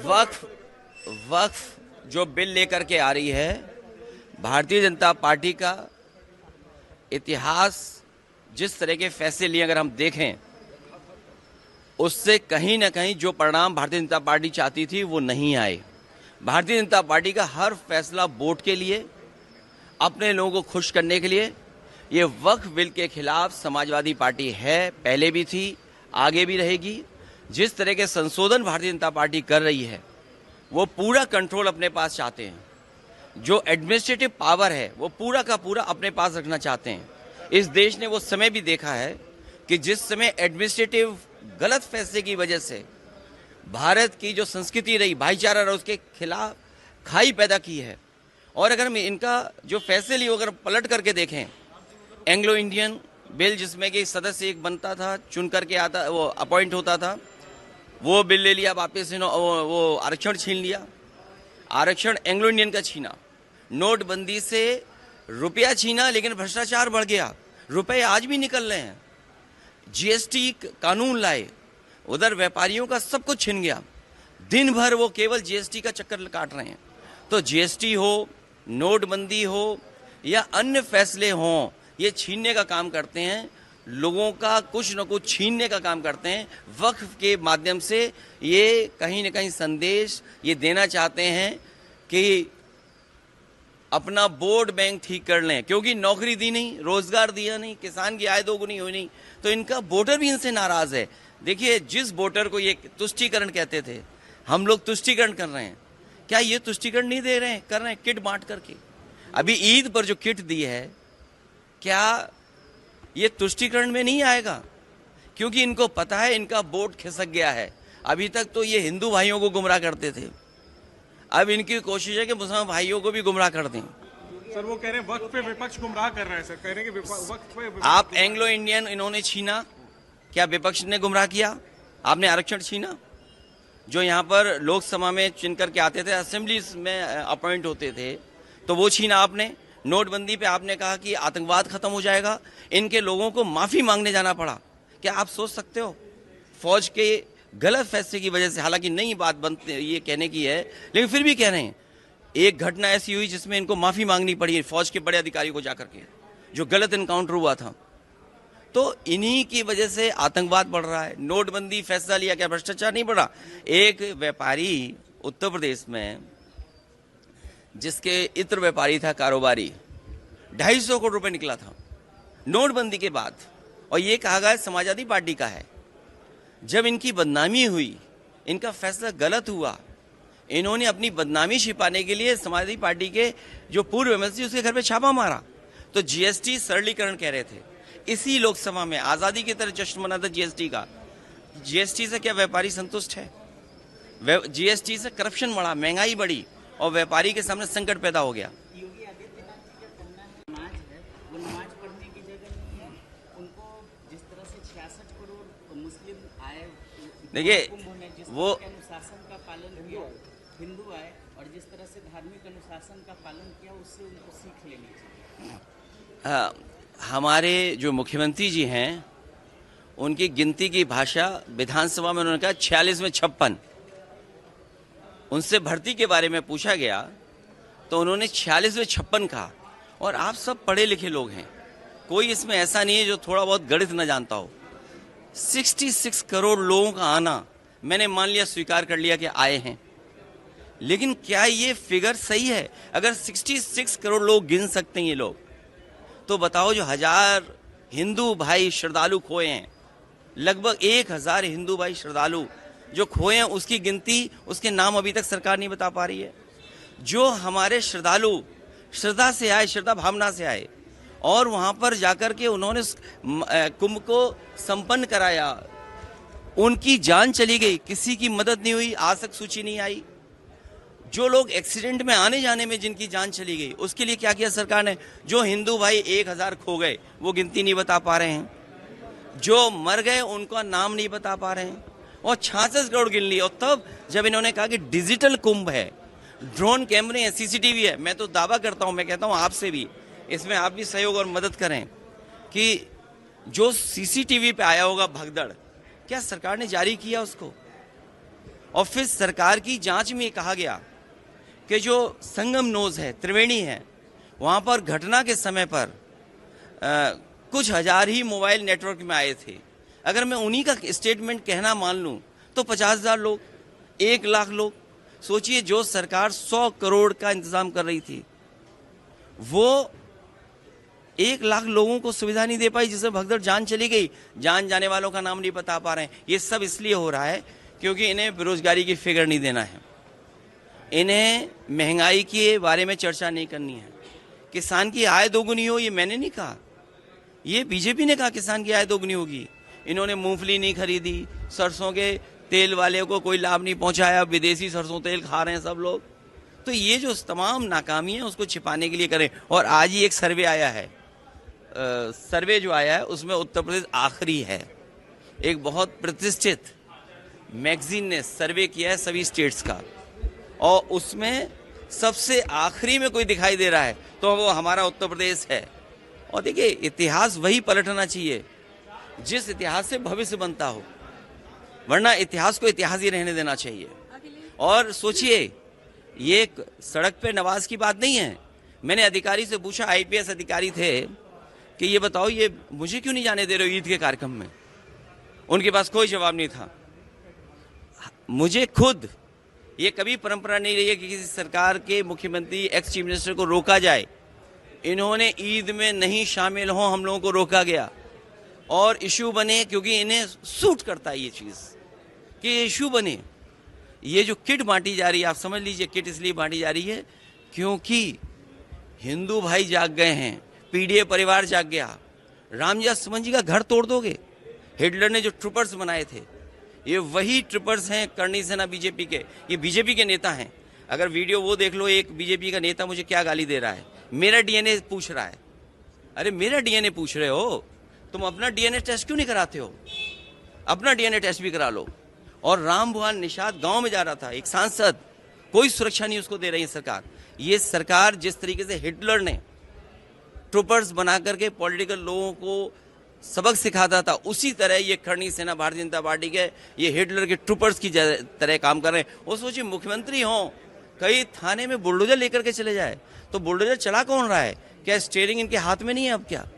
वक्फ वक्फ जो बिल लेकर के आ रही है, भारतीय जनता पार्टी का इतिहास जिस तरह के फैसले लिए अगर हम देखें, उससे कहीं ना कहीं जो परिणाम भारतीय जनता पार्टी चाहती थी वो नहीं आए। भारतीय जनता पार्टी का हर फैसला वोट के लिए, अपने लोगों को खुश करने के लिए। ये वक्फ बिल के खिलाफ समाजवादी पार्टी है, पहले भी थी, आगे भी रहेगी। जिस तरह के संशोधन भारतीय जनता पार्टी कर रही है, वो पूरा कंट्रोल अपने पास चाहते हैं। जो एडमिनिस्ट्रेटिव पावर है वो पूरा का पूरा अपने पास रखना चाहते हैं। इस देश ने वो समय भी देखा है कि जिस समय एडमिनिस्ट्रेटिव गलत फैसले की वजह से भारत की जो संस्कृति रही, भाईचारा रहा, उसके खिलाफ खाई पैदा की है। और अगर हम इनका जो फैसले लिए अगर पलट करके देखें, एंग्लो इंडियन बिल जिसमें कि सदस्य एक बनता था, चुन करके आता, वो अपॉइंट होता था, वो बिल ले लिया वापस, वो आरक्षण छीन लिया। आरक्षण एंग्लो इंडियन का छीना। नोटबंदी से रुपया छीना, लेकिन भ्रष्टाचार बढ़ गया, रुपए आज भी निकल रहे हैं। जीएसटी कानून लाए, उधर व्यापारियों का सब कुछ छिन गया। दिन भर वो केवल जीएसटी का चक्कर काट रहे हैं। तो जीएसटी हो, नोटबंदी हो या अन्य फैसले हों, ये छीनने का काम करते हैं, लोगों का कुछ न कुछ छीनने का काम करते हैं। वक्फ के माध्यम से ये कहीं न कहीं संदेश ये देना चाहते हैं कि अपना वोट बैंक ठीक कर लें, क्योंकि नौकरी दी नहीं, रोजगार दिया नहीं, किसान की आय दोगुनी हुई नहीं, तो इनका वोटर भी इनसे नाराज है। देखिए, जिस वोटर को ये तुष्टीकरण कहते थे, हम लोग तुष्टीकरण कर रहे हैं, क्या ये तुष्टीकरण नहीं दे रहे हैं? कर रहे हैं किट बांट करके। अभी ईद पर जो किट दी है, क्या ये तुष्टीकरण में नहीं आएगा? क्योंकि इनको पता है इनका वोट खिसक गया है। अभी तक तो ये हिंदू भाइयों को गुमराह करते थे, अब इनकी कोशिश है कि मुसलमान भाइयों को भी गुमराह कर दें। सर, वो कह रहे हैं वक्फ पे विपक्ष गुमराह कर रहा है। सर कह रहे हैं कि वक्फ पे आप एंग्लो इंडियन इन्होंने छीना, क्या विपक्ष ने गुमराह किया? आपने आरक्षण छीना, जो यहाँ पर लोकसभा में चुन करके आते थे, असेंबली में अपॉइंट होते थे, तो वो छीना आपने। नोटबंदी पे आपने कहा कि आतंकवाद खत्म हो जाएगा, इनके लोगों को माफी मांगने जाना पड़ा। क्या आप सोच सकते हो? फौज के गलत फैसले की वजह से, हालांकि नई बात बनती ये कहने की है, लेकिन फिर भी कह रहे हैं, एक घटना ऐसी हुई जिसमें इनको माफी मांगनी पड़ी फौज के बड़े अधिकारी को जाकर के, जो गलत एनकाउंटर हुआ था। तो इन्हीं की वजह से आतंकवाद बढ़ रहा है। नोटबंदी फैसला लिया, क्या भ्रष्टाचार नहीं बढ़ा? एक व्यापारी उत्तर प्रदेश में, जिसके इत्र व्यापारी था, कारोबारी, 250 करोड़ रुपए निकला था नोटबंदी के बाद, और ये कहा गया समाजवादी पार्टी का है। जब इनकी बदनामी हुई, इनका फैसला गलत हुआ, इन्होंने अपनी बदनामी छिपाने के लिए समाजवादी पार्टी के जो पूर्व एमएलसी, उसके घर पे छापा मारा। तो जीएसटी सरलीकरण कह रहे थे, इसी लोकसभा में आजादी की तरह जश्न मना था जीएसटी का। जीएसटी से क्या व्यापारी संतुष्ट है? जीएसटी से करप्शन बढ़ा, महंगाई बढ़ी, और व्यापारी के सामने संकट पैदा हो गया। योगी आदित्यनाथ जी का कहना है, नमाज है, वो नमाज पढ़ने की जगह नहीं है। उनको जिस तरह से 66 करोड़ मुस्लिम आए, देखिए, वो अनुशासन का पालन किया, हिंदू आए, और जिस तरह से धार्मिक अनुशासन का पालन किया, उससे उनको सीख लेनी चाहिए। हमारे जो मुख्यमंत्री जी हैं, उनकी गिनती की भाषा विधानसभा में उन्होंने कहा 46 में 56। उनसे भर्ती के बारे में पूछा गया तो उन्होंने 46 में 56 कहा। और आप सब पढ़े लिखे लोग हैं, कोई इसमें ऐसा नहीं है जो थोड़ा बहुत गणित न जानता हो। 66 करोड़ लोगों का आना, मैंने मान लिया, स्वीकार कर लिया कि आए हैं, लेकिन क्या ये फिगर सही है? अगर 66 करोड़ लोग गिन सकते हैं ये लोग, तो बताओ जो 1000 हिंदू भाई श्रद्धालु खोए हैं, लगभग 1000 हिंदू भाई श्रद्धालु जो खोए हैं, उसकी गिनती, उसके नाम अभी तक सरकार नहीं बता पा रही है। जो हमारे श्रद्धालु श्रद्धा से आए, श्रद्धा भावना से आए, और वहां पर जाकर के उन्होंने कुंभ को संपन्न कराया, उनकी जान चली गई, किसी की मदद नहीं हुई, आज तक सूची नहीं आई। जो लोग एक्सीडेंट में आने जाने में जिनकी जान चली गई, उसके लिए क्या किया सरकार ने? जो हिंदू भाई 1000 खो गए, वो गिनती नहीं बता पा रहे हैं। जो मर गए उनका नाम नहीं बता पा रहे हैं, और 66 करोड़ गिन ली। और तब जब इन्होंने कहा कि डिजिटल कुंभ है, ड्रोन कैमरे हैं, सीसीटीवी है, मैं तो दावा करता हूं, मैं कहता हूं आपसे भी, इसमें आप भी सहयोग और मदद करें कि जो सीसीटीवी पे आया होगा भगदड़, क्या सरकार ने जारी किया उसको? और फिर सरकार की जांच में कहा गया कि जो संगम नोज है, त्रिवेणी है, वहाँ पर घटना के समय पर कुछ हजार ही मोबाइल नेटवर्क में आए थे। अगर मैं उन्हीं का स्टेटमेंट कहना मान लूँ तो 50,000 लोग, 1 लाख लोग। सोचिए, जो सरकार 100 करोड़ का इंतजाम कर रही थी, वो 1 लाख लोगों को सुविधा नहीं दे पाई, जिससे भगदड़ जान चली गई। जान जाने वालों का नाम नहीं बता पा रहे हैं। ये सब इसलिए हो रहा है क्योंकि इन्हें बेरोजगारी की फिगर नहीं देना है, इन्हें महंगाई के बारे में चर्चा नहीं करनी है। किसान की आय दोगुनी हो, ये मैंने नहीं कहा, ये बीजेपी ने कहा किसान की आय दोगुनी होगी। इन्होंने मूंगफली नहीं खरीदी, सरसों के तेल वाले को कोई लाभ नहीं पहुंचाया, विदेशी सरसों तेल खा रहे हैं सब लोग। तो ये जो तमाम नाकामी है उसको छिपाने के लिए करें। और आज ही एक सर्वे आया है, सर्वे जो आया है उसमें उत्तर प्रदेश आखिरी है। एक बहुत प्रतिष्ठित मैगजीन ने सर्वे किया है सभी स्टेट्स का, और उसमें सबसे आखिरी में कोई दिखाई दे रहा है तो वो हमारा उत्तर प्रदेश है। और देखिए, इतिहास वही पलटना चाहिए जिस इतिहास से भविष्य बनता हो, वरना इतिहास को इतिहास ही रहने देना चाहिए। और सोचिए, ये एक सड़क पे नवाज की बात नहीं है। मैंने अधिकारी से पूछा, आईपीएस अधिकारी थे, कि ये बताओ, ये मुझे क्यों नहीं जाने दे रहे हो ईद के कार्यक्रम में? उनके पास कोई जवाब नहीं था। मुझे खुद ये कभी परंपरा नहीं रही है कि किसी सरकार के मुख्यमंत्री, एक्स चीफ मिनिस्टर को रोका जाए। इन्होंने ईद में नहीं शामिल हो, हम लोगों को रोका गया और इशू बने, क्योंकि इन्हें सूट करता है ये चीज़ कि ये इशू बने। ये जो किट बांटी जा रही है, आप समझ लीजिए, किट इसलिए बांटी जा रही है क्योंकि हिंदू भाई जाग गए हैं, पीडीए परिवार जाग गया। रामजा सुमन जी का घर तोड़ दोगे? हिटलर ने जो ट्रूपर्स बनाए थे, ये वही ट्रूपर्स हैं करणी सेना बीजेपी के, ये बीजेपी के नेता हैं। अगर वीडियो वो देख लो, एक बीजेपी का नेता मुझे क्या गाली दे रहा है, मेरा डीएनए पूछ रहा है। अरे मेरा डीएनए पूछ रहे हो, तुम अपना डीएनए टेस्ट क्यों नहीं कराते हो? अपना डीएनए टेस्ट भी करा लो। और राम भुआल निषाद गांव में जा रहा था, एक सांसद, कोई सुरक्षा नहीं उसको दे रही है सरकार। ये सरकार जिस तरीके से हिटलर ने ट्रूपर्स बना करके पॉलिटिकल लोगों को सबक सिखाता था, उसी तरह ये करणी सेना भारतीय जनता पार्टी के ये हिटलर के ट्रूपर्स की तरह काम कर रहे हैं। वो सोचिए, मुख्यमंत्री हों, कई थाने में बुलडोजर लेकर के चले जाए, तो बुलडोजर चला कौन रहा है? क्या स्टीयरिंग इनके हाथ में नहीं है अब क्या?